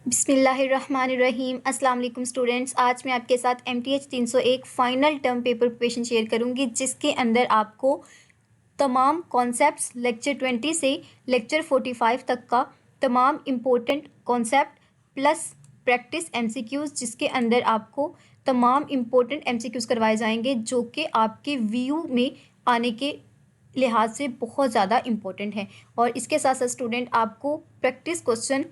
बिस्मिल्लाहिर्रहमानिर्रहीम। अस्सलाम वालेकुम स्टूडेंट्स। आज मैं आपके साथ MTH 301 final term paper preparation share करूंगी, जिसके अंदर आपको तमाम कॉन्सेप्ट्स लेक्चर 20 से लेक्चर 45 तक का तमाम important concept plus practice MCQs, जिसके अंदर आपको तमाम इम्पोर्टेंट MCQs करवाए जाएंगे जो कि आपके व्यू में आने के लिहाज से बहुत ज़्यादा इम्पोर्टेंट है। और इसके साथ साथ स्टूडेंट आपको practice question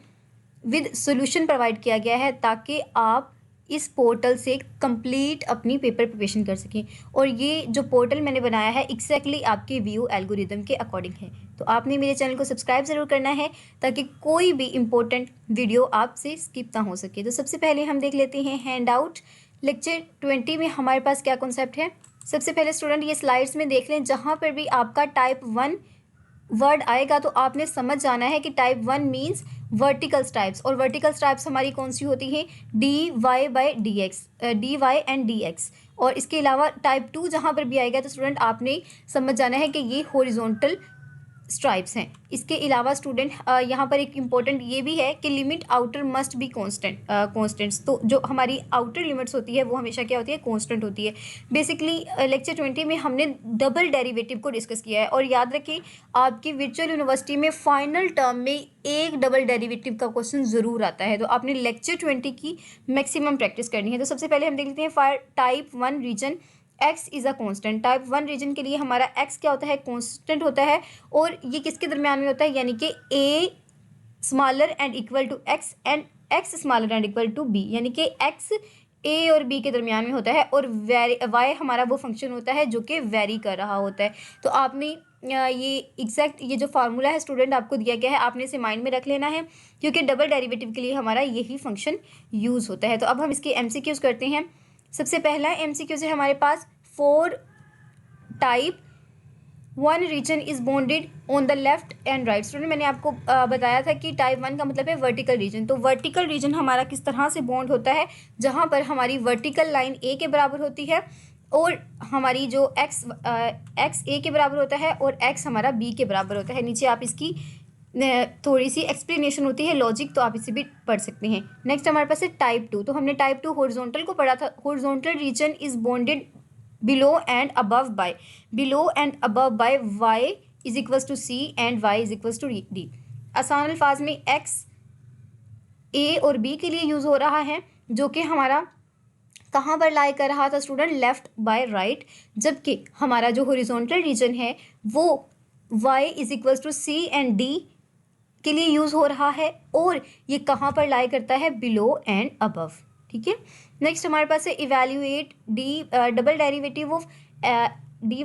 with solution provide किया गया है ताकि आप इस पोर्टल से कंप्लीट अपनी पेपर प्रिपरेशन कर सकें। और ये जो पोर्टल मैंने बनाया है एग्जैक्टली आपके व्यू एल्गोरिदम के अकॉर्डिंग है। तो आपने मेरे चैनल को सब्सक्राइब ज़रूर करना है ताकि कोई भी इम्पोर्टेंट वीडियो आपसे स्किप ना हो सके। तो सबसे पहले हम देख लेते हैं हैंड आउट। लेक्चर 20 में हमारे पास क्या कॉन्सेप्ट है। सबसे पहले स्टूडेंट ये स्लाइड्स में देख लें, जहाँ पर भी आपका टाइप 1 वर्ड आएगा तो आपने समझ जाना है कि टाइप 1 मीन्स वर्टिकल टाइप्स। और वर्टिकल टाइप्स हमारी कौन सी होती हैं? dy and dx। और इसके अलावा टाइप 2 जहाँ पर भी आएगा तो स्टूडेंट आपने समझ जाना है कि ये हॉरिजॉन्टल स्ट्राइप्स हैं। इसके अलावा स्टूडेंट यहाँ पर एक इम्पॉर्टेंट ये भी है कि limit outer must be constants. तो जो हमारी आउटर लिमिट्स होती है वो हमेशा क्या होती है? कॉन्स्टेंट होती है। बेसिकली लेक्चर 20 में हमने डबल डेरिवेटिव को डिस्कस किया है। और याद रखें, आपकी वर्चुअल यूनिवर्सिटी में फाइनल टर्म में एक डबल डेरिवेटिव का क्वेश्चन ज़रूर आता है। तो आपने लेक्चर 20 की मैक्सिमम प्रैक्टिस करनी है। तो सबसे पहले हम देख लेते हैं for type 1 region x is a constant. Type 1 region के लिए हमारा x क्या होता है? कॉन्स्टेंट होता है। और ये किसके दरमियान में होता है? यानी कि a smaller and equal to x and x smaller and equal to b, यानी कि x a और b के दरमियान में होता है। और y हमारा वो फंक्शन होता है जो कि वेरी कर रहा होता है। तो आपने ये एग्जैक्ट ये जो फार्मूला है स्टूडेंट आपको दिया गया है, आपने इसे माइंड में रख लेना है क्योंकि डबल डेरिवेटिव के लिए हमारा यही फंक्शन यूज़ होता है। तो अब हम इसके MCQs करते हैं। सबसे पहला MCQ है हमारे पास, for type 1 region is bounded on the left and right. Student मैंने आपको बताया था कि टाइप 1 का मतलब है वर्टिकल रीजन। तो वर्टिकल रीजन हमारा किस तरह से बॉन्ड होता है? जहाँ पर हमारी वर्टिकल लाइन a के बराबर होती है और हमारी जो x a के बराबर होता है और x हमारा b के बराबर होता है। नीचे आप इसकी थोड़ी सी एक्सप्लेनेशन होती है, लॉजिक, तो आप इसे भी पढ़ सकते हैं। नेक्स्ट हमारे पास है टाइप 2। तो हमने टाइप 2 हॉरिजॉन्टल को पढ़ा था। Horizontal region is bounded below and above by y is equals to c and y is equals to d। आसान अल्फाज में x a और b के लिए यूज़ हो रहा है, जो कि हमारा कहाँ पर लाई कर रहा था स्टूडेंट? Left by right. जबकि हमारा जो हॉरिजॉन्टल रीजन है वो y is equals to c and d के लिए यूज़ हो रहा है। और ये कहाँ पर लाई करता है? Below and above. ठीक है। नेक्स्ट हमारे पास है evaluate double derivative of dy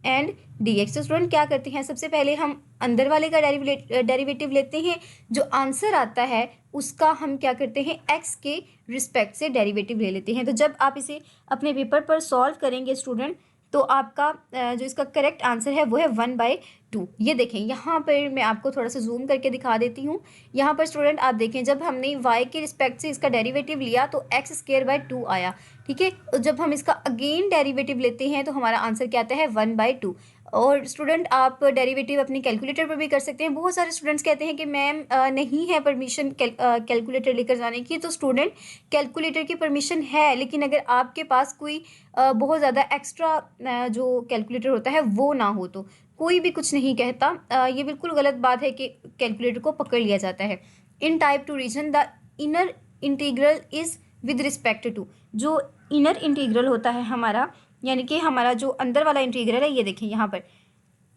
and dx। तो स्टूडेंट क्या करते हैं? सबसे पहले हम अंदर वाले का डेरिवेटिव लेते हैं। जो आंसर आता है उसका हम क्या करते हैं? x के रिस्पेक्ट से डेरिवेटिव ले लेते हैं। तो जब आप इसे अपने पेपर पर सॉल्व करेंगे स्टूडेंट, तो आपका जो इसका करेक्ट आंसर है वो है 1/2। ये देखें, यहाँ पर मैं आपको थोड़ा सा जूम करके दिखा देती हूँ। यहाँ पर स्टूडेंट आप देखें, जब हमने y के रिस्पेक्ट से इसका डेरिवेटिव लिया तो x²/2 आया। ठीक है। और जब हम इसका अगेन डेरिवेटिव लेते हैं तो हमारा आंसर क्या आता है? 1/2। और स्टूडेंट आप डेरिवेटिव अपनी कैलकुलेटर पर भी कर सकते हैं। बहुत सारे स्टूडेंट्स कहते हैं कि मैम नहीं है परमिशन कैलकुलेटर लेकर जाने की। तो स्टूडेंट कैलकुलेटर की परमिशन है, लेकिन अगर आपके पास कोई बहुत ज़्यादा एक्स्ट्रा जो कैलकुलेटर होता है वो ना हो तो कोई भी कुछ नहीं कहता। ये बिल्कुल गलत बात है कि कैलकुलेटर को पकड़ लिया जाता है। In type 2 region the inner integral is with respect to. जो इनर इंटीग्रल होता है हमारा, यानी कि हमारा जो अंदर वाला इंटीग्रल है, ये देखें यहाँ पर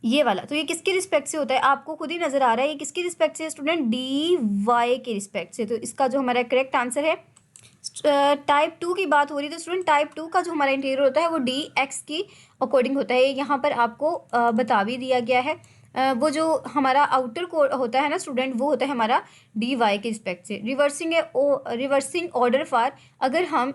ये वाला, तो ये किसके रिस्पेक्ट से होता है? आपको खुद ही नज़र आ रहा है ये किसके रिस्पेक्ट से? स्टूडेंट dy के रिस्पेक्ट से। तो इसका जो हमारा करेक्ट आंसर है, टाइप 2 की बात हो रही है तो स्टूडेंट टाइप 2 का जो हमारा इंटीग्रल होता है वो dx की अकॉर्डिंग होता है। यहाँ पर आपको बता भी दिया गया है। वो जो हमारा आउटर कोड होता है ना स्टूडेंट, वो होता है हमारा dy के रिस्पेक्ट से। रिवर्सिंग ऑर्डर फॉर, अगर हम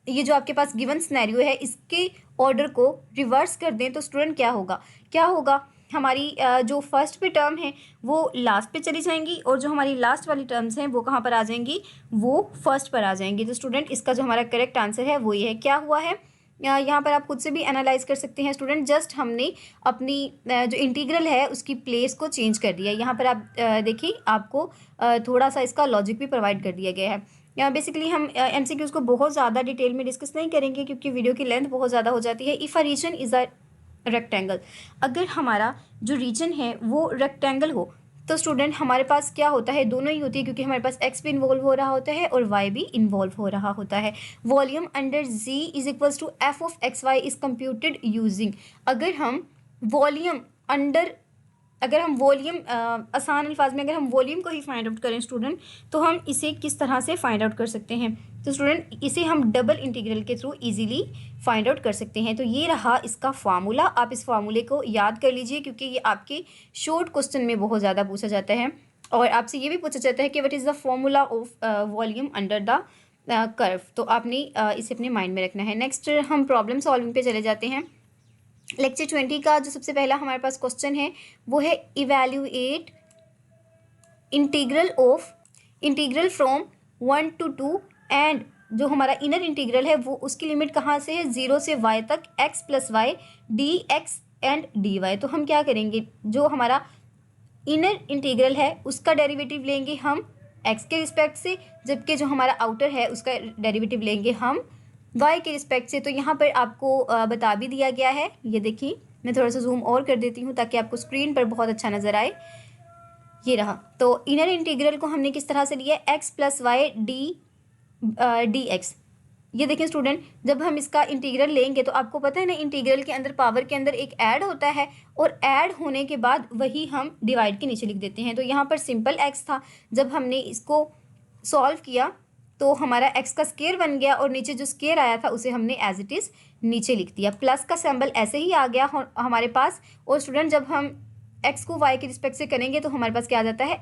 ये जो आपके पास गिवन सिनेरियो है इसके ऑर्डर को रिवर्स कर दें तो स्टूडेंट क्या होगा? हमारी जो फर्स्ट पे टर्म है वो लास्ट पे चली जाएंगी और जो हमारी लास्ट वाली टर्म्स हैं वो कहाँ पर आ जाएंगी? वो फर्स्ट पर आ जाएंगी। तो स्टूडेंट इसका जो हमारा करेक्ट आंसर है वो ये है। क्या हुआ है? यहाँ पर आप खुद से भी एनालाइज कर सकते हैं स्टूडेंट। जस्ट हमने अपनी जो इंटीग्रल है उसकी प्लेस को चेंज कर दिया। यहाँ पर आप देखिए आपको थोड़ा सा इसका लॉजिक भी प्रोवाइड कर दिया गया है। यहाँ बेसिकली हम एमसीक्यूज़ को बहुत ज़्यादा डिटेल में डिस्कस नहीं करेंगे क्योंकि वीडियो की लेंथ बहुत ज़्यादा हो जाती है। If a region is a rectangle, अगर हमारा जो रीजन है वो रेक्टेंगल हो तो स्टूडेंट हमारे पास क्या होता है, दोनों ही होती है क्योंकि हमारे पास एक्स भी इन्वॉल्व हो रहा होता है और वाई भी इन्वॉल्व हो रहा होता है। Volume under g is equals to f of x y is computed using, अगर हम वॉल्यूम अंडर, अगर हम वॉल्यूम आसान अल्फाज में अगर हम वॉल्यूम को ही फाइंड आउट करें स्टूडेंट तो हम इसे किस तरह से फाइंड आउट कर सकते हैं। तो स्टूडेंट इसे हम डबल इंटीग्रल के थ्रू इजीली फाइंड आउट कर सकते हैं। तो ये रहा इसका फार्मूला, आप इस फार्मूले को याद कर लीजिए क्योंकि ये आपके शॉर्ट क्वेश्चन में बहुत ज़्यादा पूछा जाता है और आपसे ये भी पूछा जाता है कि what is the formula of volume under the curve. तो आपने इसे अपने माइंड में रखना है। नेक्स्ट हम प्रॉब्लम सॉल्विंग पे चले जाते हैं। लेक्चर 20 का जो सबसे पहला हमारे पास क्वेश्चन है वो है evaluate integral from 1 to 2 and जो हमारा इनर इंटीग्रल है वो उसकी लिमिट कहाँ से है, 0 से y तक, x plus y d x and d y. तो हम क्या करेंगे, जो हमारा इनर इंटीग्रल है उसका डेरिवेटिव लेंगे हम x के रिस्पेक्ट से, जबकि जो हमारा आउटर है उसका डेरिवेटिव लेंगे हम y के रिस्पेक्ट से। तो यहाँ पर आपको बता भी दिया गया है, ये देखिए मैं थोड़ा सा जूम और कर देती हूँ ताकि आपको स्क्रीन पर बहुत अच्छा नज़र आए। ये रहा, तो इनर इंटीग्रल को हमने किस तरह से लिया, x plus y d x. ये देखिए स्टूडेंट, जब हम इसका इंटीग्रल लेंगे तो आपको पता है ना इंटीग्रल के अंदर पावर के अंदर एक ऐड होता है और ऐड होने के बाद वही हम डिवाइड के नीचे लिख देते हैं। तो यहाँ पर सिंपल x था, जब हमने इसको सॉल्व किया तो हमारा x का स्केयर बन गया और नीचे जो स्केयर आया था उसे हमने एज इट इज़ नीचे लिख दिया। प्लस का सिंबल ऐसे ही आ गया हमारे पास। और स्टूडेंट जब हम x को y के रिस्पेक्ट से करेंगे तो हमारे पास क्या आ जाता है,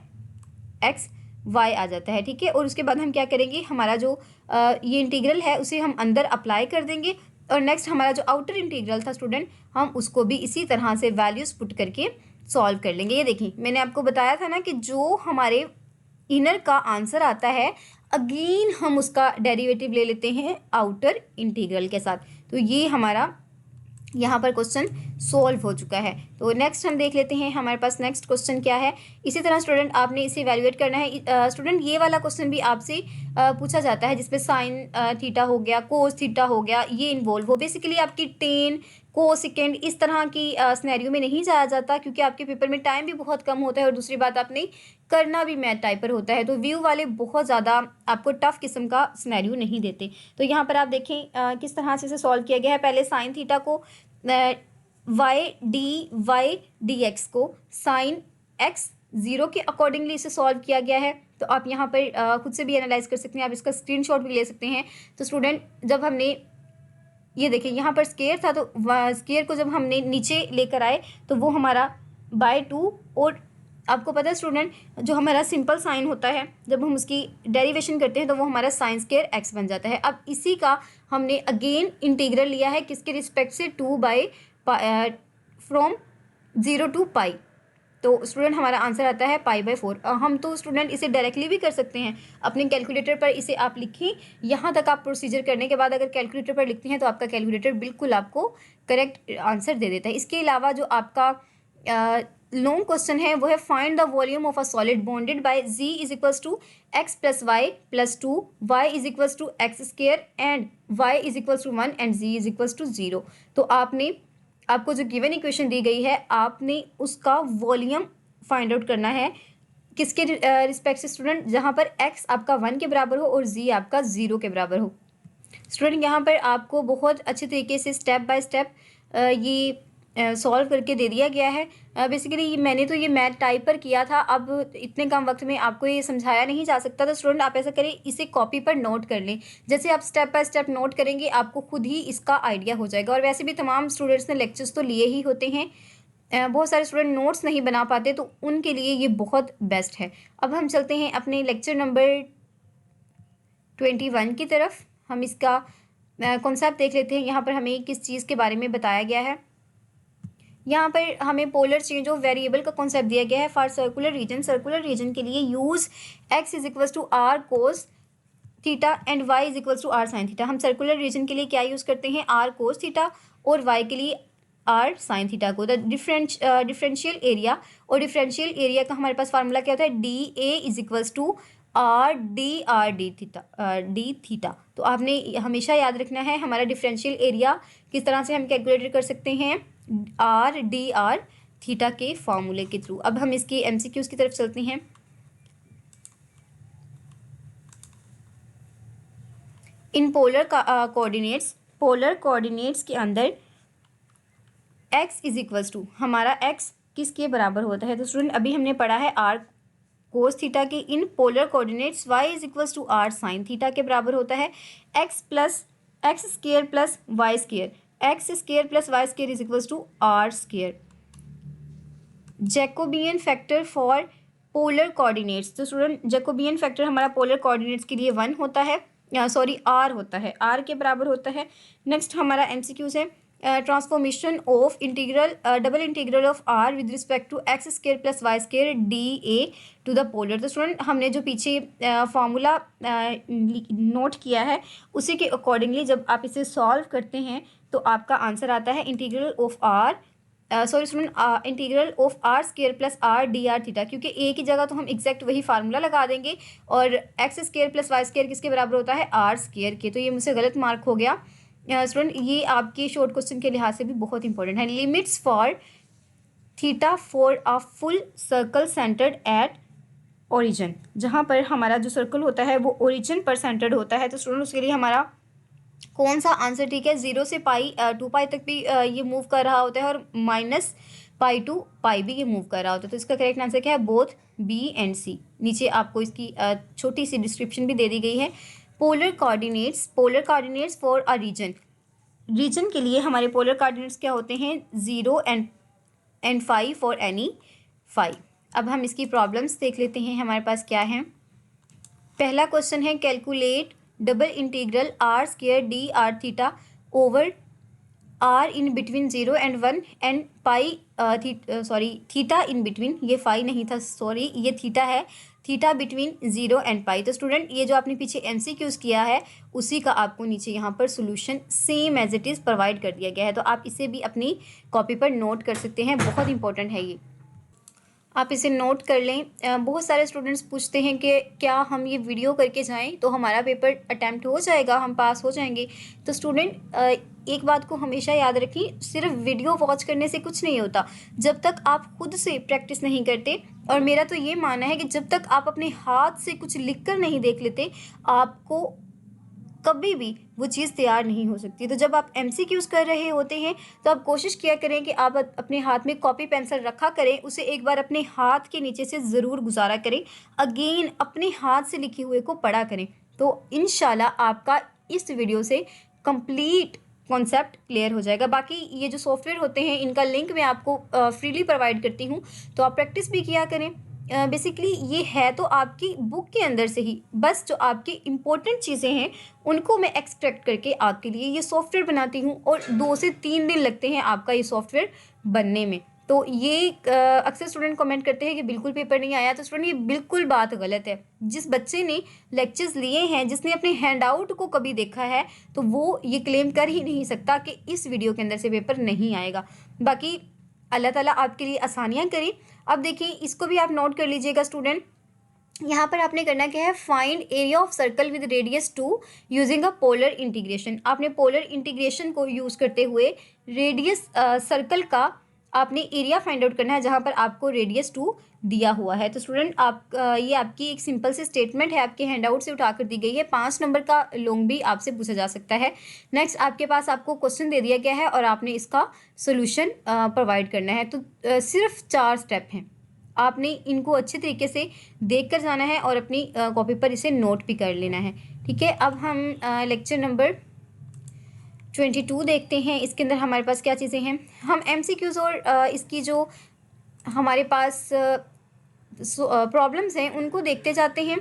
x y आ जाता है, ठीक है। और उसके बाद हम क्या करेंगे, हमारा जो ये इंटीग्रल है उसे हम अंदर अप्लाई कर देंगे और नेक्स्ट हमारा जो आउटर इंटीग्रल था स्टूडेंट हम उसको भी इसी तरह से वैल्यूज़ पुट करके सॉल्व कर लेंगे। ये देखिए मैंने आपको बताया था ना कि जो हमारे इनर का आंसर आता है अगेन हम उसका डेरिवेटिव ले लेते हैं आउटर इंटीग्रल के साथ। तो ये हमारा यहाँ पर क्वेश्चन सॉल्व हो चुका है। तो नेक्स्ट हम देख लेते हैं हमारे पास नेक्स्ट क्वेश्चन क्या है। इसी तरह स्टूडेंट आपने इसे इवैल्यूएट करना है। स्टूडेंट ये वाला क्वेश्चन भी आपसे पूछा जाता है जिसमें साइन थीटा हो गया, कोस थीटा हो गया, ये इन्वॉल्व हो। बेसिकली आपकी टेन कोसेकेंड इस तरह की सिनेरियो में नहीं जाया जाता क्योंकि आपके पेपर में टाइम भी बहुत कम होता है और दूसरी बात आपने करना भी मैथ टाइप पर होता है। तो व्यू वाले बहुत ज़्यादा आपको टफ किस्म का सिनेरियो नहीं देते। तो यहाँ पर आप देखें किस तरह से इसे सॉल्व किया गया है। पहले साइन थीटा को वाई डी एक्स को साइन एक्स 0 के अकॉर्डिंगली इसे सॉल्व किया गया है। तो आप यहाँ पर खुद से भी एनालाइज कर सकते हैं, आप इसका स्क्रीनशॉट भी ले सकते हैं। तो स्टूडेंट जब हमने ये देखिए यहाँ पर स्केयर था तो स्केयर को जब हमने नीचे लेकर आए तो वो हमारा बाय 2, और आपको पता है स्टूडेंट जो हमारा सिंपल साइन होता है जब हम उसकी डेरिवेशन करते हैं तो वो हमारा साइन स्केयर एक्स बन जाता है। अब इसी का हमने अगेन इंटीग्रल लिया है किसके रिस्पेक्ट से, 2 बाई फ्रॉम 0 to पाई। तो स्टूडेंट हमारा आंसर आता है π/4। हम तो स्टूडेंट इसे डायरेक्टली भी कर सकते हैं, अपने कैलकुलेटर पर इसे आप लिखें। यहाँ तक आप प्रोसीजर करने के बाद अगर कैलकुलेटर पर लिखते हैं तो आपका कैलकुलेटर बिल्कुल आपको करेक्ट आंसर दे देता है। इसके अलावा जो आपका लॉन्ग क्वेश्चन है वो है find the volume of a solid bounded by z is equals to x plus y plus 2, y is equals to x square and y is equals to 1 and z is equals to 0। तो आपको जो given equation दी गई है आपने उसका volume find out करना है किसके रिस्पेक्ट से स्टूडेंट, जहाँ पर x आपका 1 के बराबर हो और z आपका 0 के बराबर हो। स्टूडेंट यहाँ पर आपको बहुत अच्छे तरीके से स्टेप बाय स्टेप ये सॉल्व करके दे दिया गया है। बेसिकली मैंने तो ये मैथ टाइप पर किया था, अब इतने कम वक्त में आपको ये समझाया नहीं जा सकता। तो स्टूडेंट आप ऐसा करें, इसे कॉपी पर नोट कर लें। जैसे आप स्टेप बाय स्टेप नोट करेंगे आपको खुद ही इसका आइडिया हो जाएगा। और वैसे भी तमाम स्टूडेंट्स ने लेक्चर्स तो लिए ही होते हैं, बहुत सारे स्टूडेंट नोट्स नहीं बना पाते तो उनके लिए ये बहुत बेस्ट है। अब हम चलते हैं अपने लेक्चर नंबर 21 की तरफ। हम इसका कॉन्सेप्ट देख लेते हैं। यहाँ पर हमें किस चीज़ के बारे में बताया गया है। यहाँ पर हमें पोलर चेंज ऑफ वेरिएबल का कॉन्सेप्ट दिया गया है फॉर सर्कुलर रीजन के लिए use x is equals to r cos theta and y is equals to r sine theta. हम सर्कुलर रीजन के लिए क्या यूज़ करते हैं, आर कोस थीटा, और वाई के लिए आर साइन थीटा को। द डिफरेंशियल एरिया, और डिफरेंशियल एरिया का हमारे पास फार्मूला क्या होता है, d a is equals to r d theta. तो आपने हमेशा याद रखना है हमारा डिफरेंशियल एरिया किस तरह से हम कैलकुलेट कर सकते हैं, आर थीटा के फॉर्मूले के थ्रू। अब हम इसके एमसीक्यूज की तरफ चलते हैं। इन पोलर कोऑर्डिनेट्स के अंदर x इज इक्वल्स टू, हमारा x किसके बराबर होता है, तो स्टूडेंट अभी हमने पढ़ा है r कोस थीटा के in polar coordinates y is equals to r sine theta के बराबर होता है। X square plus y square is equals to r square. Jacobian factor for polar coordinates, तो स्टूडेंट जैकोबियन फैक्टर हमारा polar coordinates के लिए 1 होता है, आर होता है, आर के बराबर होता है। नेक्स्ट हमारा एमसीक्यूज है, transformation of double integral of r with respect to x square plus y square d a to the polar. तो स्टूडेंट हमने जो पीछे फार्मूला नोट किया है उसी के अकॉर्डिंगली जब आप इसे सॉल्व करते हैं तो आपका आंसर आता है integral of r square plus r d r theta, क्योंकि ए की जगह तो हम एग्जैक्ट वही फार्मूला लगा देंगे और x square plus y square किसके बराबर होता है, आर स्क्वेयर के। तो ये मुझसे गलत मार्क हो गया स्टूडेंट, ये आपके शॉर्ट क्वेश्चन के लिहाज से भी बहुत इंपॉर्टेंट है। Limits for theta for a full circle centred at origin, जहाँ पर हमारा जो सर्कल होता है वो ओरिजिन पर सेंटर्ड होता है, तो स्टूडेंट उसके लिए हमारा कौन सा आंसर ठीक है, 0 से पाई 2 पाई तक भी ये मूव कर रहा होता है और माइनस पाई टू पाई भी ये मूव कर रहा होता है। तो इसका करेक्ट आंसर क्या है, बोथ बी एंड सी। नीचे आपको इसकी छोटी सी डिस्क्रिप्शन भी दे दी गई है। Polar coordinates for a region के लिए हमारे पोलर कोऑर्डिनेट्स क्या होते हैं, 0 एंड 5 फॉर एनी 5। अब हम इसकी प्रॉब्लम्स देख लेते हैं हमारे पास क्या है। पहला क्वेश्चन है, calculate double integral r square d r theta over r in between 0 and 1 एंड पाई थीटा इन बिटवीन, ये फाई नहीं था सॉरी ये थीटा है, थीटा बिटवीन 0 एंड पाई। तो स्टूडेंट ये जो आपने पीछे एमसीक्यूज किया है उसी का आपको नीचे यहाँ पर solution same as it is provide कर दिया गया है, तो आप इसे भी अपनी कॉपी पर नोट कर सकते हैं, बहुत इंपॉर्टेंट है ये, आप इसे नोट कर लें। बहुत सारे स्टूडेंट्स पूछते हैं कि क्या हम ये वीडियो करके जाएं तो हमारा पेपर अटैम्प्ट हो जाएगा, हम पास हो जाएंगे। तो स्टूडेंट एक बात को हमेशा याद रखिए, सिर्फ वीडियो वॉच करने से कुछ नहीं होता जब तक आप खुद से प्रैक्टिस नहीं करते। और मेरा तो ये मानना है कि जब तक आप अपने हाथ से कुछ लिख कर नहीं देख लेते आपको कभी भी वो चीज़ तैयार नहीं हो सकती। तो जब आप एमसीक्यूज कर रहे होते हैं तो आप कोशिश किया करें कि आप अपने हाथ में कॉपी पेंसिल रखा करें, उसे एक बार अपने हाथ के नीचे से ज़रूर गुजारा करें, अगेन अपने हाथ से लिखे हुए को पढ़ा करें। तो इंशाल्लाह आपका इस वीडियो से कंप्लीट कॉन्सेप्ट क्लियर हो जाएगा। बाकी ये जो सॉफ्टवेयर होते हैं इनका लिंक मैं आपको फ्रीली प्रोवाइड करती हूँ, तो आप प्रैक्टिस भी किया करें। बेसिकली ये है तो आपकी बुक के अंदर से ही, बस जो आपकी इम्पोर्टेंट चीज़ें हैं उनको मैं एक्सट्रैक्ट करके आपके लिए ये सॉफ्टवेयर बनाती हूँ और 2 से 3 दिन लगते हैं आपका ये सॉफ्टवेयर बनने में। तो ये अक्सर स्टूडेंट कमेंट करते हैं कि बिल्कुल पेपर नहीं आया, तो स्टूडेंट ये बिल्कुल बात गलत है। जिस बच्चे ने लेक्चर्स लिए हैं, जिसने अपने हैंड आउट को कभी देखा है, तो वो ये क्लेम कर ही नहीं सकता कि इस वीडियो के अंदर से पेपर नहीं आएगा। बाकी अल्लाह ताला आपके लिए आसानियाँ करें। अब देखिए इसको भी आप नोट कर लीजिएगा स्टूडेंट, यहाँ पर आपने करना क्या है, find area of circle with radius 2 using a polar integration. आपने पोलर इंटीग्रेशन को यूज़ करते हुए रेडियस सर्कल का आपने एरिया फाइंड आउट करना है जहाँ पर आपको रेडियस 2 दिया हुआ है। तो स्टूडेंट आप ये आपकी एक सिंपल सी स्टेटमेंट है, आपके हैंडआउट से उठाकर दी गई है। 5 नंबर का लॉन्ग भी आपसे पूछा जा सकता है। नेक्स्ट आपके पास आपको क्वेश्चन दे दिया गया है और आपने इसका सोल्यूशन प्रोवाइड करना है। तो सिर्फ 4 स्टेप हैं, आपने इनको अच्छे तरीके से देख कर जाना है और अपनी कॉपी पर इसे नोट भी कर लेना है। ठीक है, अब हम लेक्चर नंबर 22 देखते हैं। इसके अंदर हमारे पास क्या चीज़ें हैं, हम एमसीक्यूज और इसकी जो हमारे पास प्रॉब्लम्स हैं उनको देखते जाते हैं।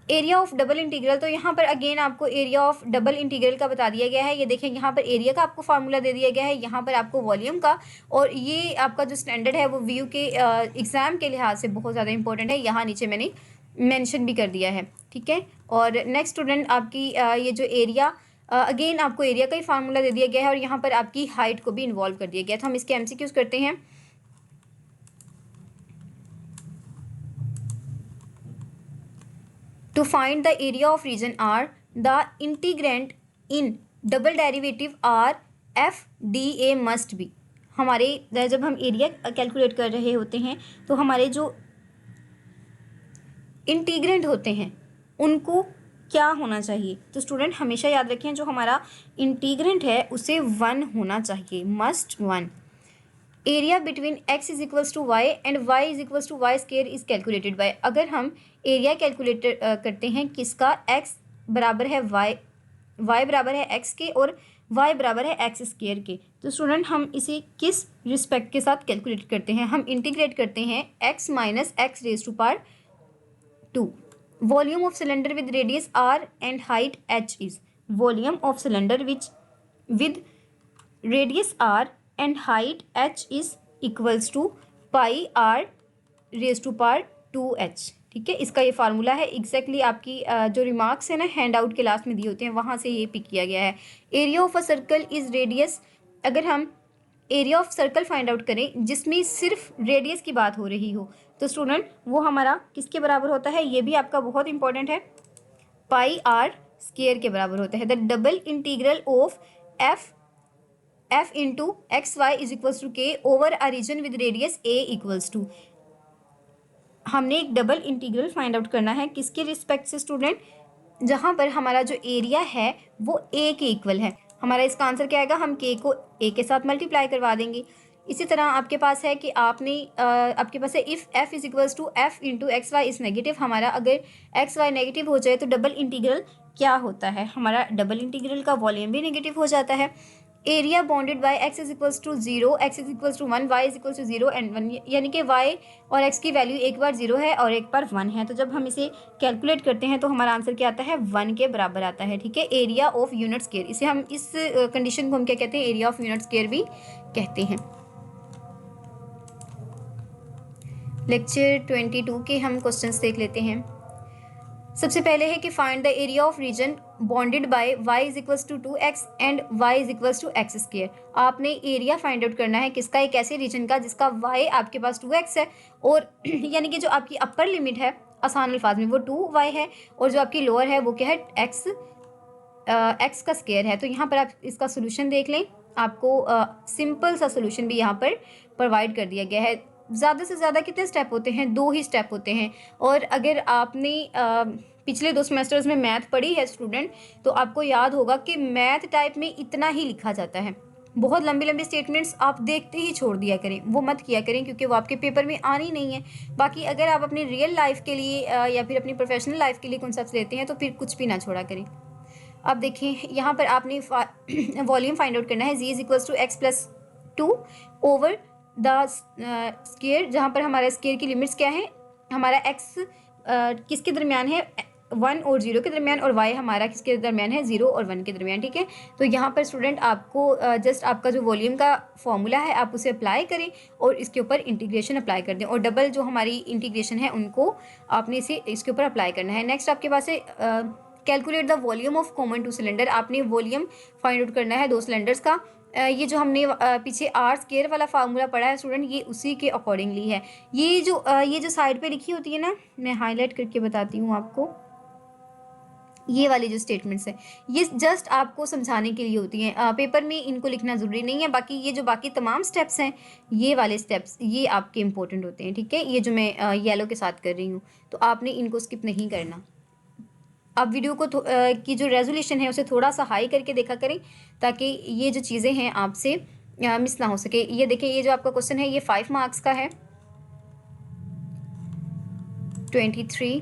एरिया ऑफ डबल इंटीग्रल, तो यहाँ पर अगेन आपको एरिया ऑफ डबल इंटीग्रल का बता दिया गया है। ये देखें यहाँ पर एरिया का आपको फार्मूला दे दिया गया है, यहाँ पर आपको वॉल्यूम का, और ये आपका जो स्टैंडर्ड है वो व्यू के एग्ज़ाम के लिहाज से बहुत ज़्यादा इंपॉर्टेंट है। यहाँ नीचे मैंने मेंशन भी कर दिया है, ठीक है। और नेक्स्ट स्टूडेंट आपकी ये जो एरिया, अगेन आपको एरिया का ही फार्मूला दे दिया गया है और यहाँ पर आपकी हाइट को भी इन्वॉल्व कर दिया गया है। तो हम इसके एमसीक्यूज करते हैं। To find the area of region r, the integrand in double derivative r f d a must be. हमारे जब हम एरिया कैलकुलेट कर रहे होते हैं तो हमारे जो इंटीग्रेंट होते हैं उनको क्या होना चाहिए। तो स्टूडेंट हमेशा याद रखें, जो हमारा इंटीग्रेंट है उसे 1 होना चाहिए, must 1। Area between x is equals to y and y is equals to y square is calculated by. अगर हम एरिया कैलकुलेट करते हैं किसका, x बराबर है y बराबर है x के और y बराबर है x स्केयर के, तो स्टूडेंट हम इसे किस रिस्पेक्ट के साथ कैलकुलेट करते हैं, हम इंटीग्रेट करते हैं x minus x raise to power 2। Volume of cylinder with radius r and height h is, volume of cylinder with radius r and height h is equals to pi r raise to power 2h, ठीक है। इसका ये formula है, exactly आपकी जो remarks है ना hand out के लास्ट में दिए होते हैं वहाँ से ये पिक किया गया है। Area of a circle is radius, अगर हम area of circle find out करें जिसमें सिर्फ रेडियस की बात हो रही हो तो स्टूडेंट वो हमारा किसके बराबर होता है, ये भी आपका बहुत इंपॉर्टेंट है, पाई आर स्केयर के बराबर होता है। The double integral of f into x y is equals to k over a region with radius a equals to. हमने एक डबल इंटीग्रल फाइंड आउट करना है किसके रिस्पेक्ट से स्टूडेंट, जहाँ पर हमारा जो एरिया है वो ए के इक्वल है। हमारा इसका आंसर क्या आएगा, हम के को ए के साथ मल्टीप्लाई करवा देंगे। इसी तरह आपके पास है कि आपके पास है if f is equals to f into x y is negative. हमारा अगर एक्स वाई नेगेटिव हो जाए तो डबल इंटीग्रल क्या होता है, हमारा डबल इंटीग्रल का वॉल्यूम भी नेगेटिव हो जाता है। Area bounded by x is equals to 0, x is equals to 1, y is equals to 0 and 1, यानी कि वाई और एक्स की वैल्यू एक बार 0 है और एक बार 1 है। तो जब हम इसे कैलकुलेट करते हैं तो हमारा आंसर क्या आता है, 1 के बराबर आता है, ठीक है। एरिया ऑफ यूनिट स्क्वायर, इसे हम इस कंडीशन को हम क्या कहते हैं, एरिया ऑफ यूनिट स्क्वायर भी कहते हैं। लेक्चर 22 के हम क्वेश्चंस देख लेते हैं। सबसे पहले है कि find the area of region bounded by y is equals to 2x and y is equals to x square. आपने एरिया फाइंड आउट करना है किसका, एक ऐसे रीजन का जिसका y आपके पास 2x है और यानी कि जो आपकी अपर लिमिट है आसान अल्फाज में वो 2y है और जो आपकी लोअर है वो क्या है, x का स्क्वायर है। तो यहाँ पर आप इसका सोल्यूशन देख लें, आपको सिंपल सा सोल्यूशन भी यहाँ पर प्रोवाइड कर दिया गया है। ज़्यादा से ज़्यादा कितने स्टेप होते हैं, 2 ही स्टेप होते हैं। और अगर आपने पिछले 2 सेमेस्टर्स में मैथ पढ़ी है स्टूडेंट तो आपको याद होगा कि मैथ टाइप में इतना ही लिखा जाता है। बहुत लंबी लंबी स्टेटमेंट्स आप देखते ही छोड़ दिया करें, वो मत किया करें क्योंकि वो आपके पेपर में आनी नहीं है। बाकी अगर आप अपनी रियल लाइफ के लिए या फिर अपनी प्रोफेशनल लाइफ के लिए कॉन्सेप्ट्स लेते हैं तो फिर कुछ भी ना छोड़ा करें। अब देखिए यहाँ पर आपने वॉल्यूम फाइंड आउट करना है, G is equals to x plus 2 over the square, जहाँ पर हमारा स्क्वायर की लिमिट्स क्या है, हमारा एक्स किसके दरमियान है, 1 और 0 के दरमियान, और y हमारा किसके दरमियान है, 0 और 1 के दरमियान, ठीक है। तो यहाँ पर स्टूडेंट आपको जस्ट आपका जो वॉल्यूम का फॉर्मूला है आप उसे अप्लाई करें और इसके ऊपर इंटीग्रेशन अप्लाई कर दें और डबल जो हमारी इंटीग्रेशन है उनको आपने इसके ऊपर अप्लाई करना है। नेक्स्ट आपके पास है calculate the volume of common 2 cylinder. आपने वॉल्यूम फाइंड आउट करना है 2 सिलेंडर्स का। ये जो हमने पीछे आर स्क्वायर वाला फार्मूला पढ़ा है स्टूडेंट, ये उसी के अकॉर्डिंगली है। ये जो साइड पे लिखी होती है ना, मैं हाईलाइट करके बताती हूँ आपको, ये वाली जो स्टेटमेंट्स हैं ये जस्ट आपको समझाने के लिए होती हैं, पेपर में इनको लिखना ज़रूरी नहीं है। बाकी ये जो बाकी तमाम स्टेप्स हैं, ये वाले स्टेप्स ये आपके इंपॉर्टेंट होते हैं, ठीक है। ये जो मैं येलो के साथ कर रही हूँ तो आपने इनको स्किप नहीं करना। आप वीडियो को की जो रेजोल्यूशन है उसे थोड़ा सा हाई करके देखा करें ताकि ये जो चीज़ें हैं आपसे मिस ना हो सके। ये देखिए, ये जो आपका क्वेश्चन है ये 5 मार्क्स का है, 23।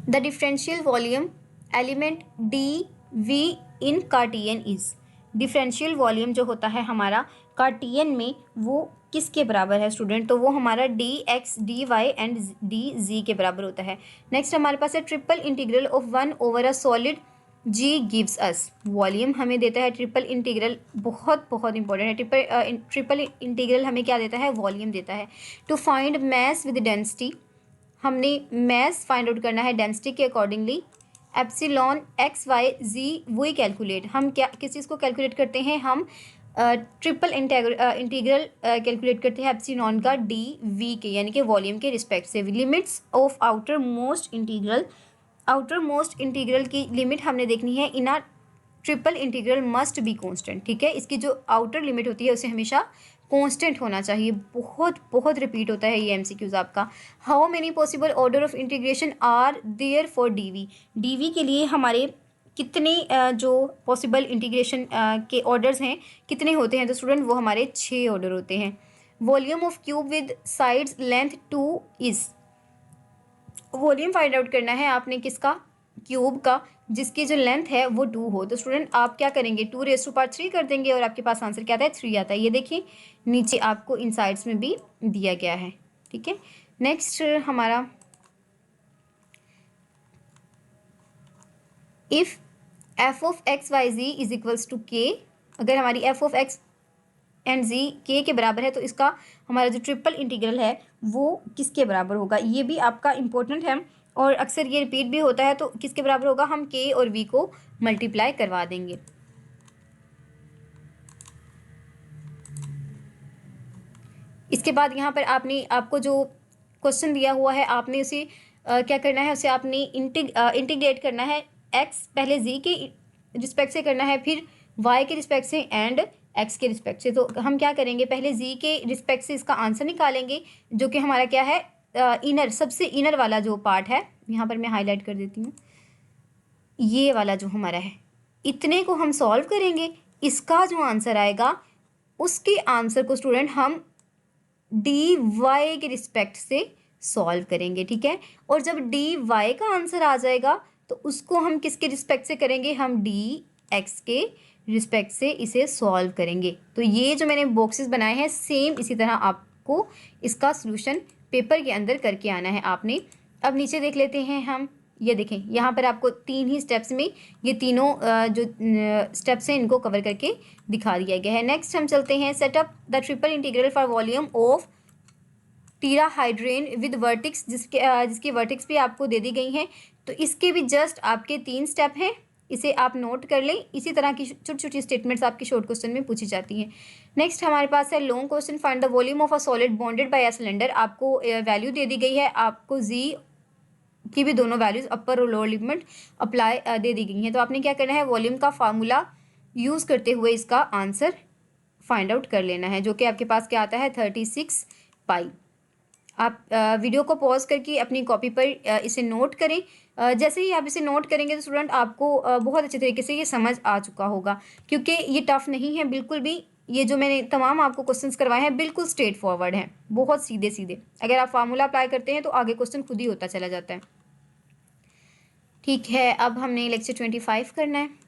The differential volume element d v in cartesian is. Differential volume जो होता है हमारा कार्टियन में वो किसके बराबर है स्टूडेंट, तो वो हमारा d x d y and d z के बराबर होता है। नेक्स्ट हमारे पास है triple integral of 1 over a solid g gives us volume हमें देता है ट्रिपल इंटीग्रल, बहुत बहुत इंपॉर्टेंट है। ट्रिपल इंटीग्रल हमें क्या देता है, वॉल्यूम देता है। To find mass with density, हमने मैस फाइंड आउट करना है डेंसिटी के accordingly. Epsilon x y z वही कैलकुलेट, हम क्या किस चीज़ को कैलकुलेट करते हैं, हम ट्रिपल इंटीग्रल कैलकुलेट करते हैं एप्सिलॉन का डी वी के यानी कि वॉल्यूम के रिस्पेक्ट से। Limits of outermost integral, outermost integral की लिमिट हमने देखनी है in a triple integral must be constant, ठीक है। इसकी जो आउटर लिमिट होती है उसे हमेशा कांस्टेंट होना चाहिए। बहुत बहुत रिपीट होता है ये एमसीक्यूज आपका। How many possible order of integration are there for d v, d v के लिए हमारे कितने जो पॉसिबल इंटीग्रेशन के ऑर्डर्स हैं कितने होते हैं, तो स्टूडेंट वो हमारे 6 ऑर्डर होते हैं। Volume of cube with sides length 2 is, volume find out करना है आपने किसका, क्यूब का, जिसकी जो लेंथ है वो 2 हो। तो स्टूडेंट आप क्या करेंगे, 2⁻³ कर देंगे और आपके पास आंसर क्या आता है, 3 आता है। ये देखिए नीचे आपको इन साइड्स में भी दिया गया है, ठीक है। नेक्स्ट हमारा if f of x y z is equals to k, अगर हमारी f of x and z के बराबर है तो इसका हमारा जो ट्रिपल इंटीग्रल है वो किसके बराबर होगा, ये भी आपका इम्पोर्टेंट है और अक्सर ये रिपीट भी होता है। तो किसके बराबर होगा, हम के और वी को मल्टीप्लाई करवा देंगे। इसके बाद यहाँ पर आपको जो क्वेश्चन दिया हुआ है आपने उसे क्या करना है, उसे आपने इंटीग्रेट करना है। एक्स पहले जी के रिस्पेक्ट से करना है, फिर वाई के रिस्पेक्ट से एंड एक्स के रिस्पेक्ट से। तो हम क्या करेंगे, पहले जी के रिस्पेक्ट से इसका आंसर निकालेंगे जो कि हमारा क्या है, इनर, सबसे इनर वाला जो पार्ट है, यहाँ पर मैं हाईलाइट कर देती हूँ, ये वाला जो हमारा है, इतने को हम सॉल्व करेंगे। इसका जो आंसर आएगा उसके आंसर को स्टूडेंट हम डी वाई के रिस्पेक्ट से सॉल्व करेंगे, ठीक है। और जब डी वाई का आंसर आ जाएगा तो उसको हम किसके रिस्पेक्ट से करेंगे, हम डी एक्स के रिस्पेक्ट से इसे सॉल्व करेंगे। तो ये जो मैंने बॉक्सेस बनाए हैं सेम इसी तरह आपको इसका सॉल्यूशन पेपर के अंदर करके आना है आपने। अब नीचे देख लेते हैं हम, ये देखें यहाँ पर आपको 3 ही स्टेप्स में ये तीनों जो स्टेप्स हैं इनको कवर करके दिखा दिया गया है। नेक्स्ट हम चलते हैं, set up the triple integral for volume of tetrahedron with vertex, जिसकी वर्टिक्स भी आपको दे दी गई हैं। तो इसके भी जस्ट आपके 3 स्टेप हैं, इसे आप नोट कर लें। इसी तरह की छोटी छोटी स्टेटमेंट्स आपके शॉर्ट क्वेश्चन में पूछी जाती हैं। नेक्स्ट हमारे पास है long question, find the volume of a solid bounded by a cylinder. आपको वैल्यू दे दी गई है, आपको जी की भी दोनों वैल्यूज अपर और लोअर लिमिट अप्लाई दे दी गई हैं। तो आपने क्या करना है, वॉल्यूम का फार्मूला यूज़ करते हुए इसका आंसर फाइंड आउट कर लेना है, जो कि आपके पास क्या आता है, 36 पाई। आप वीडियो को पॉज करके अपनी कॉपी पर इसे नोट करें। जैसे ही आप इसे नोट करेंगे तो स्टूडेंट आपको बहुत अच्छे तरीके से ये समझ आ चुका होगा, क्योंकि ये टफ नहीं है बिल्कुल भी। ये जो मैंने तमाम आपको क्वेश्चंस करवाए हैं बिल्कुल स्ट्रेट फॉरवर्ड हैं, बहुत सीधे सीधे। अगर आप फार्मूला अप्लाई करते हैं तो आगे क्वेश्चन खुद ही होता चला जाता है, ठीक है। अब हमने लेक्चर 25 करना है।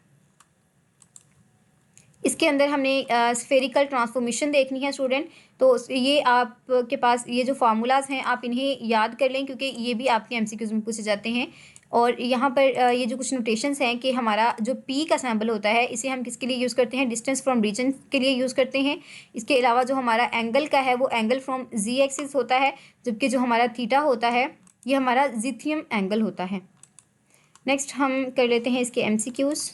इसके अंदर हमने स्फेरिकल ट्रांसफॉर्मेशन देखनी है स्टूडेंट। तो ये आपके पास ये जो फार्मूलाज हैं आप इन्हें याद कर लें, क्योंकि ये भी आपके एमसीक्यूज में पूछे जाते हैं। और यहाँ पर ये जो कुछ नोटेशंस हैं कि हमारा जो पी का सैम्पल होता है इसे हम किसके लिए यूज़ करते हैं, डिस्टेंस फ्रॉम रीजन के लिए यूज़ करते हैं। इसके अलावा जो हमारा एंगल का है वो एंगल फ्रॉम जी एक्सिस होता है, जबकि जो हमारा थीटा होता है ये हमारा जिथियम एंगल होता है। नेक्स्ट हम कर लेते हैं इसके एमसीक्यूज।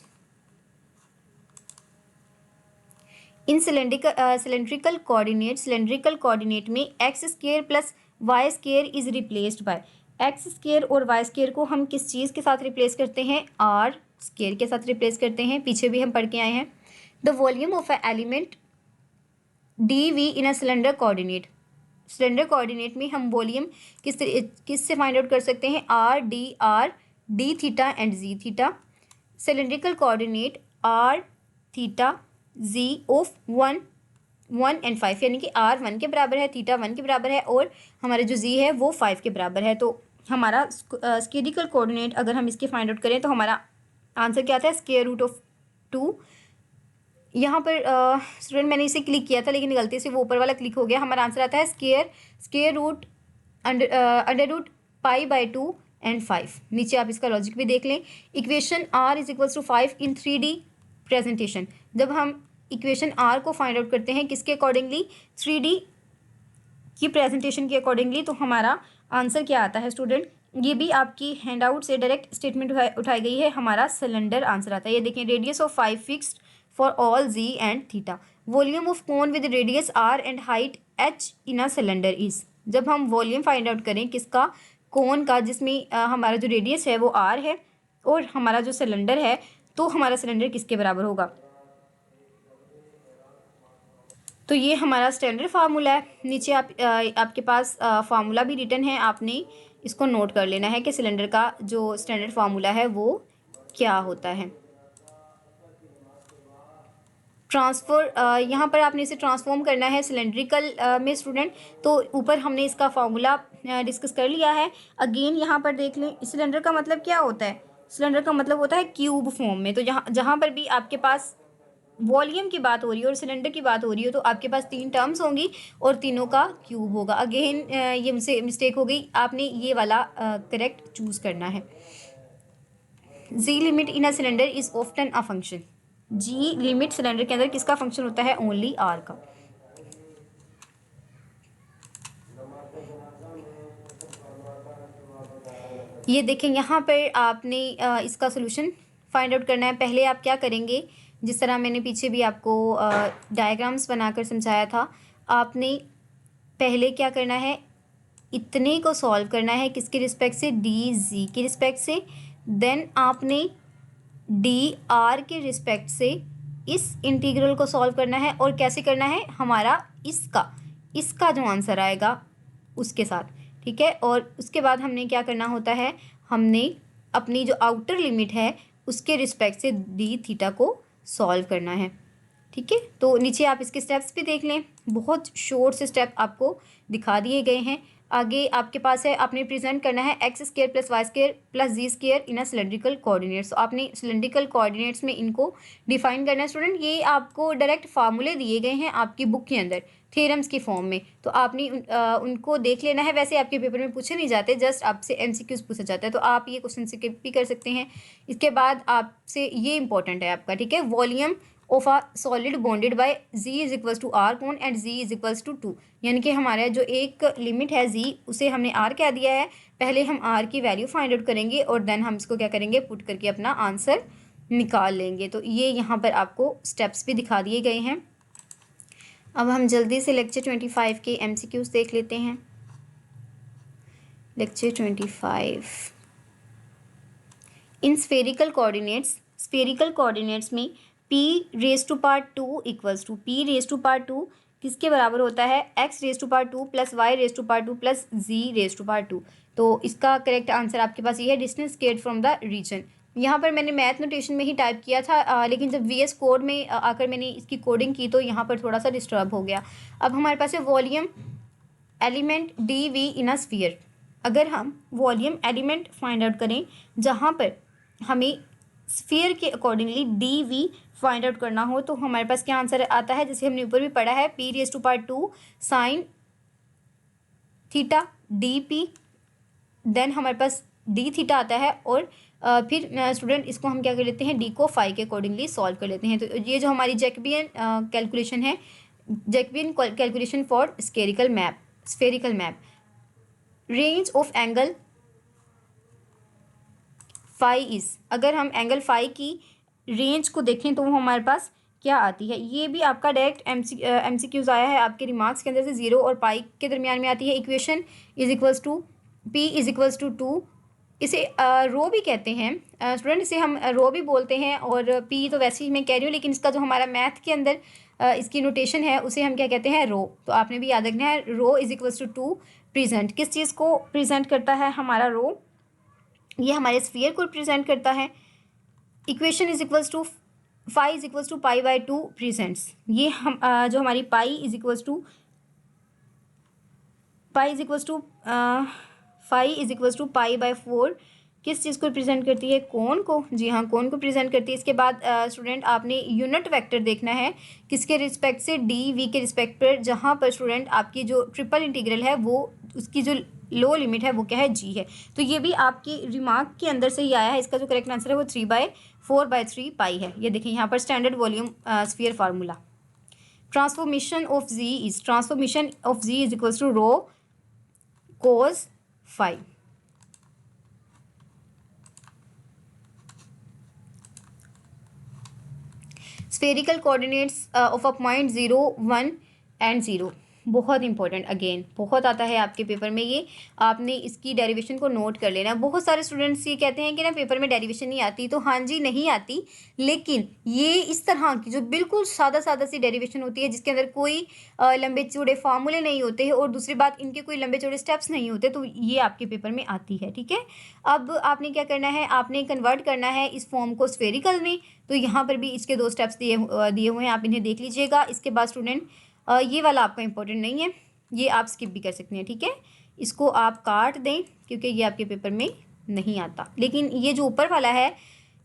इन सिलेंड्रिकल कोऑर्डिनेट में x square plus y square is replaced by, x square और वाई स्क्वायर को हम किस चीज़ के साथ रिप्लेस करते हैं, आर स्क्वायर के साथ रिप्लेस करते हैं। पीछे भी हम पढ़ के आए हैं। The volume of a element d v in a cylinder coordinate, cylinder coordinate में हम वॉल्यूम किस से फाइंड आउट कर सकते हैं, r d theta and z theta. Cylindrical coordinate r theta z of 1 and 5, यानी कि आर 1 के बराबर है, थीटा 1 के बराबर है और हमारा जो जी है वो 5 के बराबर है। तो हमारा स्फेरिकल कोऑर्डिनेट अगर हम इसके फाइंड आउट करें तो हमारा आंसर क्या आता है, स्क्वायर रूट ऑफ 2। यहाँ पर स्टूडेंट मैंने इसे क्लिक किया था लेकिन गलती से वो ऊपर वाला क्लिक हो गया। हमारा आंसर आता है square root under root pi by 2 and 5। नीचे आप इसका लॉजिक भी देख लें। Equation r is equals to 5 in 3D presentation. जब हम इक्वेशन r को फाइंड आउट करते हैं किसके अकॉर्डिंगली, 3D की प्रेजेंटेशन के अकॉर्डिंगली, तो हमारा आंसर क्या आता है स्टूडेंट, ये भी आपकी हैंडआउट से डायरेक्ट स्टेटमेंट उठाई गई है, हमारा सिलेंडर आंसर आता है। ये देखें, radius of 5 fixed for all z and theta, volume of cone with radius r and height h in a cylinder is. जब हम वॉल्यूम फाइंड आउट करें किसका, कोन का, जिसमें हमारा जो रेडियस है वो r है और हमारा जो सिलेंडर है, तो हमारा सिलेंडर किसके बराबर होगा। तो ये हमारा स्टैंडर्ड फार्मूला है। नीचे आपके पास फार्मूला भी रिटन है, आपने इसको नोट कर लेना है कि सिलेंडर का जो स्टैंडर्ड फार्मूला है वो क्या होता है। ट्रांसफर, यहाँ पर आपने इसे ट्रांसफॉर्म करना है सिलेंड्रिकल में स्टूडेंट। तो ऊपर हमने इसका फार्मूला डिस्कस कर लिया है। अगेन यहाँ पर देख लें, सिलेंडर का मतलब क्या होता है, सिलेंडर का मतलब होता है क्यूब फॉर्म में। तो जहाँ पर भी आपके पास वॉल्यूम की बात हो रही है और सिलेंडर की बात हो रही है, तो आपके पास 3 टर्म्स होंगी और तीनों का क्यूब होगा। अगेन ये मुझसे मिस्टेक हो गई, आपने ये वाला करेक्ट चूज करना है। G limit in a cylinder is often a function. G limit cylinder के अंदर किसका फंक्शन होता है, ओनली आर का। ये देखें, यहाँ पर आपने इसका सोल्यूशन फाइंड आउट करना है। पहले आप क्या करेंगे, जिस तरह मैंने पीछे भी आपको डायग्राम्स बनाकर समझाया था, आपने पहले क्या करना है, इतने को सॉल्व करना है किसके रिस्पेक्ट से, डी जी के रिस्पेक्ट से। देन आपने डी आर के रिस्पेक्ट से इस इंटीग्रल को सॉल्व करना है। और कैसे करना है, हमारा इसका जो आंसर आएगा उसके साथ, ठीक है। और उसके बाद हमने क्या करना होता है, हमने अपनी जो आउटर लिमिट है उसके रिस्पेक्ट से डी थीटा को सॉल्व करना है, ठीक है। तो नीचे आप इसके स्टेप्स भी देख लें, बहुत शॉर्ट से स्टेप आपको दिखा दिए गए हैं। आगे आपके पास है, आपने प्रेजेंट करना है x square plus y square plus z square in a cylindrical coordinates. तो आपने सिलेंड्रिकल कोऑर्डिनेट्स में इनको डिफाइन करना है स्टूडेंट। ये आपको डायरेक्ट फार्मूले दिए गए हैं आपकी बुक के अंदर थ्योरम्स की फॉर्म में, तो आपने उनको देख लेना है। वैसे आपके पेपर में पूछे नहीं जाते, जस्ट आपसे एमसीक्यूज पूछा जाता है, तो आप ये क्वेश्चन स्किप भी कर सकते हैं। इसके बाद आपसे ये इंपॉर्टेंट है आपका, ठीक है, volume of a solid bounded by z is equals to R cone and z is equals to 2। यानी कि हमारा जो एक लिमिट है z, उसे हमने r कह दिया है। पहले हम r की वैल्यू फाइंड आउट करेंगे और देन हम इसको क्या करेंगे, पुट करके अपना आंसर निकाल लेंगे। तो ये यहाँ पर आपको स्टेप्स भी दिखा दिए गए हैं। अब हम जल्दी से लेक्चर 25 के MCQs देख लेते हैं। लेक्चर 25 इन स्फेरिकल कोऑर्डिनेट्स में p raise to power 2 equals to p raise to power 2 किसके बराबर होता है, x raise to power 2 plus y raise to power 2 plus z raise to power 2। तो इसका करेक्ट आंसर आपके पास ये है, distance squared from the region. यहाँ पर मैंने मैथ नोटेशन में ही टाइप किया था, लेकिन जब VS कोड में आकर मैंने इसकी कोडिंग की तो यहाँ पर थोड़ा सा डिस्टर्ब हो गया। अब हमारे पास है volume element dV in a sphere. अगर हम वॉल्यूम एलिमेंट फाइंड आउट करें जहाँ पर हमें स्फीयर के अकॉर्डिंगली dV फाइंड आउट करना हो, तो हमारे पास क्या आंसर आता है, जैसे हमने ऊपर भी पढ़ा है, p raise to power 2 sine theta dp। Then हमारे पास d थीटा आता है और फिर स्टूडेंट इसको हम क्या कर लेते हैं, d को फाई के अकॉर्डिंगली सॉल्व कर लेते हैं। तो ये जो हमारी जैकबियन कैलकुलेशन है, Jacobian calculation for spherical map. Range of angle phi is, अगर हम एंगल फाई की रेंज को देखें तो वो हमारे पास क्या आती है, ये भी आपका डायरेक्ट MCQs आया है आपके रिमार्क्स के अंदर से, 0 और पाई के दरमियान में आती है। Equation is equals to p is equals to 2। इसे रो भी कहते हैं स्टूडेंट, इसे हम रो भी बोलते हैं, और p तो वैसे ही मैं कह रही हूँ, लेकिन इसका जो हमारा मैथ के अंदर इसकी नोटेशन है उसे हम क्या कहते हैं, रो। तो आपने भी याद रखना है, रो इज इक्वल्स टू 2 प्रेजेंट किस चीज़ को प्रेजेंट करता है, हमारा रो ये हमारे स्फीयर को प्रेजेंट करता है। Equation is equals to phi is equals to pi by 2 presents, ये हम जो हमारी pi is equals to phi is equals to pi by 4 किस चीज़ को रिप्रेजेंट करती है? कोण को। जी हाँ, कोण को प्रेजेंट करती है। इसके बाद स्टूडेंट आपने यूनिट वेक्टर देखना है किसके रिस्पेक्ट से, डी वी के रिस्पेक्ट पर, जहाँ पर स्टूडेंट आपकी जो ट्रिपल इंटीग्रल है वो उसकी जो लो लिमिट है वो क्या है? जी है। तो ये भी आपकी रिमार्क के अंदर से ही आया है। इसका जो करेक्ट आंसर है वो 3/4/3 पाई है। ये देखिए यहाँ पर standard volume sphere formula. Transformation of G is equals to rho cos phi। Spherical coordinates of a point 0, 1 and 0, बहुत इंपॉर्टेंट, अगेन बहुत आता है आपके पेपर में ये। आपने इसकी डेरिवेशन को नोट कर लेना। बहुत सारे स्टूडेंट्स ये कहते हैं कि ना पेपर में डेरिवेशन नहीं आती, तो हाँ जी नहीं आती, लेकिन ये इस तरह की जो बिल्कुल सादा सादा सी डेरिवेशन होती है जिसके अंदर कोई लंबे चौड़े फार्मूले नहीं होते हैं और दूसरी बात इनके कोई लंबे चौड़े स्टेप्स नहीं होते, तो ये आपके पेपर में आती है। ठीक है, अब आपने क्या करना है, आपने कन्वर्ट करना है इस फॉर्म को स्फेरिकल में। तो यहाँ पर भी इसके 2 स्टेप्स दिए हुए हैं, आप इन्हें देख लीजिएगा। इसके बाद स्टूडेंट ये वाला आपका इंपॉर्टेंट नहीं है, ये आप स्किप भी कर सकते हैं। ठीक है, इसको आप काट दें क्योंकि ये आपके पेपर में नहीं आता, लेकिन ये जो ऊपर वाला है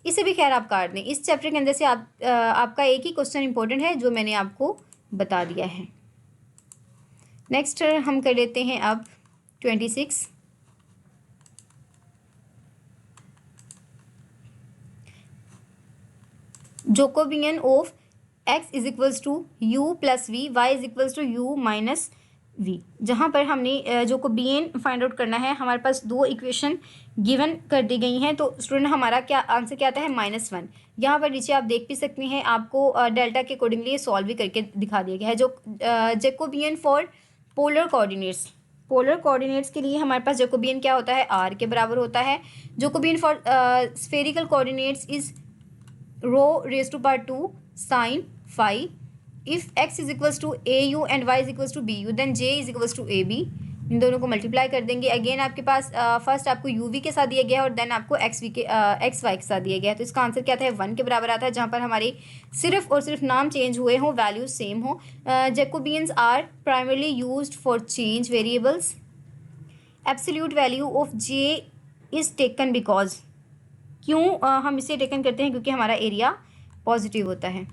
इसे भी खैर आप काट दें। इस चैप्टर के अंदर से आपका एक ही क्वेश्चन इंपॉर्टेंट है जो मैंने आपको बता दिया है। नेक्स्ट हम कर लेते हैं अब 26। Jacobian of x is equals to u plus v, y is equals to u minus v. जहाँ पर हमने जोकोबियन फाइंड आउट करना है, हमारे पास 2 इक्वेशन गिवन कर दी गई हैं। तो स्टूडेंट हमारा क्या आंसर क्या आता है? -1। यहाँ पर नीचे आप देख भी सकते हैं, आपको डेल्टा के अकॉर्डिंगली सॉल्व भी करके दिखा दिया गया है। जो जैकोबियन फॉर पोलर कोऑर्डिनेट्स के लिए हमारे पास जैकोबियन क्या होता है? r के बराबर होता है। Jacobian for spherical coordinates is rho raise to power 2 sine phi. If x is equals to a u and y is equals to b u, then j is equals to a b. इन दोनों को multiply कर देंगे। Again आपके पास first आपको u v के साथ दिया गया है और देन आपको एक्स वाई के साथ दिया गया है। तो इसका आंसर क्या आता है? 1 के बराबर आता है, जहाँ पर हमारे सिर्फ और सिर्फ नाम चेंज हुए हों, वैल्यूज सेम हो। Jacobians are primarily used for change variables. Absolute value of j is taken because, क्यों हम इसे टेकन करते हैं? क्योंकि हमारा एरिया पॉजिटिव होता है।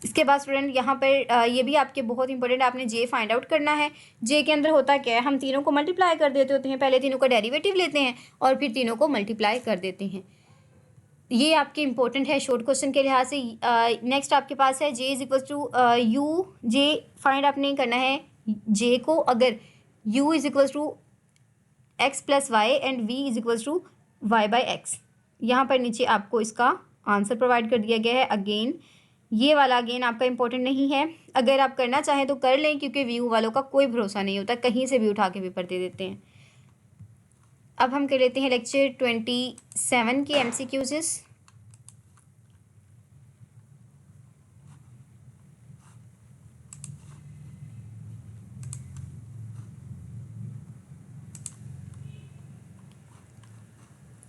इसके बाद स्टूडेंट यहाँ पर ये भी आपके बहुत इंपॉर्टेंट, आपने जे फाइंड आउट करना है। जे के अंदर होता क्या है? हम तीनों को मल्टीप्लाई कर देते होते हैं, पहले तीनों का डेरिवेटिव लेते हैं और फिर तीनों को मल्टीप्लाई कर देते हैं। ये आपके इंपॉर्टेंट है शॉर्ट क्वेश्चन के लिहाज से। नेक्स्ट आपके पास है J is equal to u. J find आपने करना है जे को, अगर u is equals to x plus y and v is equals to y by x. यहाँ पर नीचे आपको इसका आंसर प्रोवाइड कर दिया गया है। अगेन ये वाला अगेन आपका इंपॉर्टेंट नहीं है, अगर आप करना चाहें तो कर लें, क्योंकि व्यू वालों का कोई भरोसा नहीं होता, कहीं से भी उठा के पेपर दे देते हैं। अब हम कर लेते हैं लेक्चर 27 के MCQs।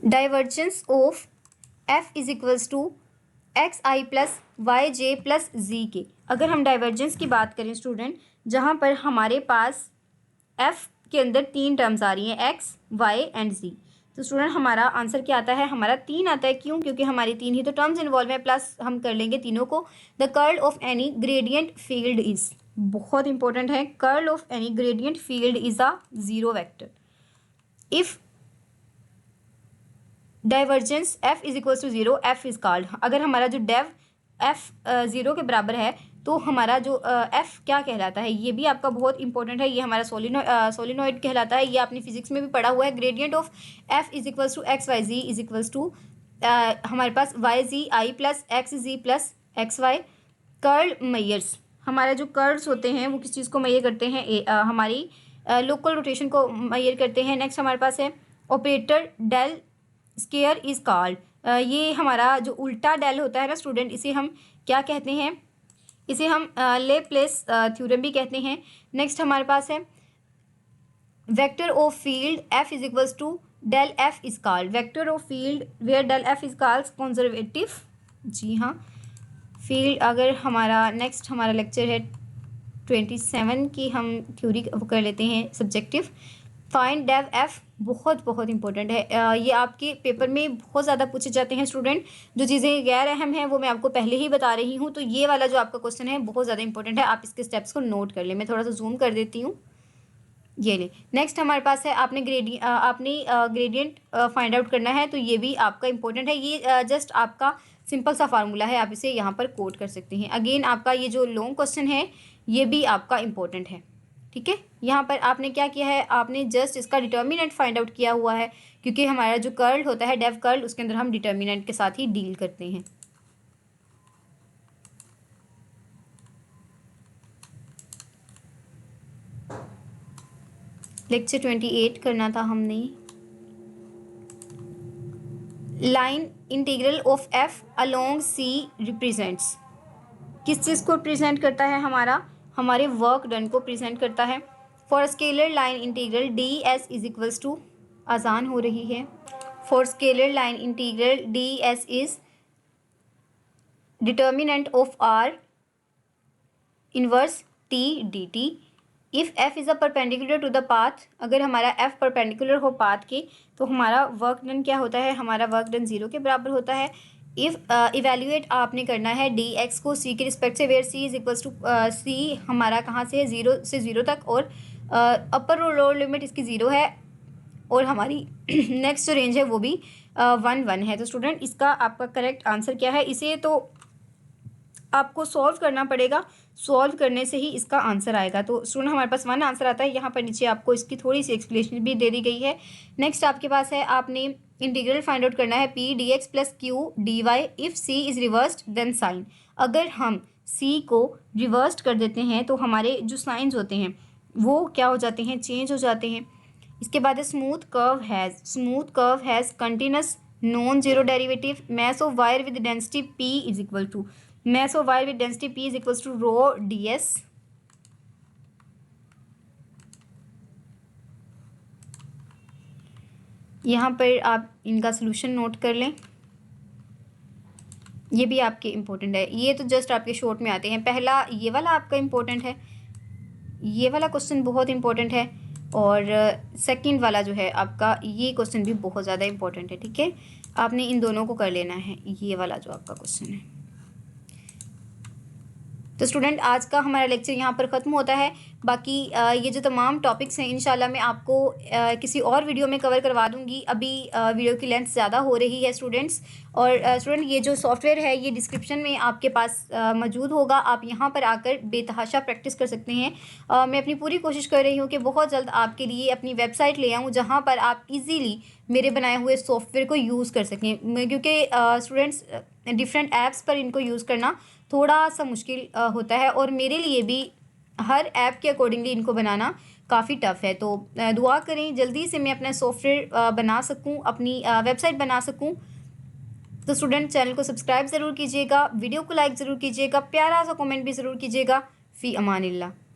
Divergence of f is equals to x i plus y j plus z k. अगर हम डाइवर्जेंस की बात करें स्टूडेंट, जहाँ पर हमारे पास f के अंदर 3 टर्म्स आ रही हैं, x, y एंड z, तो स्टूडेंट हमारा आंसर क्या आता है? हमारा 3 आता है। क्यों? क्योंकि हमारी 3 ही तो टर्म्स इन्वॉल्व हैं, प्लस हम कर लेंगे तीनों को। The curl of any gradient field is, बहुत इंपॉर्टेंट है, curl of any gradient field is a zero vector if divergence f is equals to 0 f is called. अगर हमारा जो डेव f 0 के बराबर है तो हमारा जो f क्या कहलाता है? ये भी आपका बहुत इंपॉर्टेंट है, ये हमारा सोलिनॉइड कहलाता है। ये आपने फिजिक्स में भी पढ़ा हुआ है। Gradient of f is equals to x y z is equals to हमारे पास y z i plus x z plus x y. Curl मेयर्स, हमारा जो कर्ल्स होते हैं वो किस चीज़ को मेयर करते हैं? हमारी लोकल रोटेशन को मेयर करते हैं। नेक्स्ट हमारे पास है operator del square is called. ये हमारा जो उल्टा डेल होता है ना स्टूडेंट, इसे हम क्या कहते हैं? इसे हम लेप्लेस थ्योरम भी कहते हैं। नेक्स्ट हमारे पास है vector of field f is equals to del f is called. Vector of field where del f is called conservative. जी हाँ, फील्ड। अगर हमारा नेक्स्ट हमारा लेक्चर है 27 की हम थ्योरी कर लेते हैं सब्जेक्टिव। फाइंड डेव एफ बहुत बहुत इंपॉर्टेंट है। ये आपके पेपर में बहुत ज़्यादा पूछे जाते हैं स्टूडेंट। जो चीज़ें गैर अहम हैं वो मैं आपको पहले ही बता रही हूँ। तो ये वाला जो आपका क्वेश्चन है बहुत ज़्यादा इंपॉर्टेंट है, आप इसके स्टेप्स को नोट कर लें। मैं थोड़ा सा जूम कर देती हूँ, ये ले। नेक्स्ट हमारे पास है आपने ग्रेडियंट फाइंड आउट करना है। तो ये भी आपका इंपॉर्टेंट है। ये जस्ट आपका सिंपल सा फार्मूला है, आप इसे यहाँ पर कोट कर सकते हैं। अगेन आपका ये जो लॉन्ग क्वेश्चन है ये भी आपका इंपॉर्टेंट है, ठीक है। यहाँ पर आपने क्या किया है, आपने जस्ट इसका डिटर्मिनेंट फाइंड आउट किया हुआ है, क्योंकि हमारा जो कर्ल होता है डेव कर्ल, उसके अंदर हम डिटर्मिनेंट के साथ ही डील करते हैं। लेक्चर 28 करना था हमने। Line integral of F along C represents, किस चीज़ को प्रेजेंट करता है, हमारे वर्क डन को प्रेजेंट करता है। For scalar line integral D S is equals to, आसान हो रही है। For scalar line integral D S is determinant of R inverse T D T. If F is a perpendicular to the path, अगर हमारा F perpendicular हो path के तो हमारा वर्क डन क्या होता है, हमारा वर्क डन 0 के बराबर होता है। इफ़ इवेल्यूएट आपने करना है डी एक्स को सी के रिस्पेक्ट से, where C is equals to C हमारा कहाँ से है 0 से 0 तक, और अपर और लोअर लिमिट इसकी 0 है, और हमारी नेक्स्ट जो रेंज है वो भी 1 है। तो स्टूडेंट इसका आपका करेक्ट आंसर क्या है, इसे तो आपको सॉल्व करना पड़ेगा, सॉल्व करने से ही इसका आंसर आएगा। तो स्टूडेंट हमारे पास 1 आंसर आता है। यहाँ पर नीचे आपको इसकी थोड़ी सी एक्सप्लेनेशन भी दे दी गई है। नेक्स्ट आपके पास है, आपने इंटीग्रल फाइंड आउट करना है P D X plus Q D Y if C is reversed then sign. अगर हम सी को रिवर्स्ड कर देते हैं तो हमारे जो साइंस होते हैं वो क्या हो जाते हैं, चेंज हो जाते हैं। इसके बाद है smooth curve has continuous non zero derivative mass of wire with density P is equal to, mass of wire with density P is equals to rho ds। यहाँ पर आप इनका सोल्यूशन नोट कर लें, ये भी आपके इम्पोर्टेंट है। ये तो जस्ट आपके शॉर्ट में आते हैं। पहला ये वाला आपका इम्पोर्टेंट है, ये वाला क्वेश्चन बहुत इंपॉर्टेंट है, और सेकंड वाला जो है आपका ये क्वेश्चन भी बहुत ज़्यादा इंपॉर्टेंट है, ठीक है। आपने इन दोनों को कर लेना है, ये वाला जो आपका क्वेश्चन है। तो स्टूडेंट आज का हमारा लेक्चर यहाँ पर ख़त्म होता है। बाकी ये जो तमाम टॉपिक्स हैं इंशाल्लाह मैं आपको किसी और वीडियो में कवर करवा दूँगी। अभी वीडियो की लेंथ ज़्यादा हो रही है स्टूडेंट्स। और स्टूडेंट ये जो सॉफ्टवेयर है ये डिस्क्रिप्शन में आपके पास मौजूद होगा, आप यहाँ पर आकर बेतहाशा प्रैक्टिस कर सकते हैं। मैं अपनी पूरी कोशिश कर रही हूँ कि बहुत जल्द आपके लिए अपनी वेबसाइट ले आऊँ जहाँ पर आप इजीली मेरे बनाए हुए सॉफ्टवेयर को यूज़ कर सकें, क्योंकि स्टूडेंट्स डिफरेंट ऐप्स पर इनको यूज़ करना थोड़ा सा मुश्किल होता है, और मेरे लिए भी हर ऐप के अकॉर्डिंगली इनको बनाना काफ़ी टफ़ है। तो दुआ करें जल्दी से मैं अपना सॉफ्टवेयर बना सकूं, अपनी वेबसाइट बना सकूं। तो स्टूडेंट चैनल को सब्सक्राइब ज़रूर कीजिएगा, वीडियो को लाइक ज़रूर कीजिएगा, प्यारा सा कमेंट भी ज़रूर कीजिएगा। फ़ी अमानिल्लाह।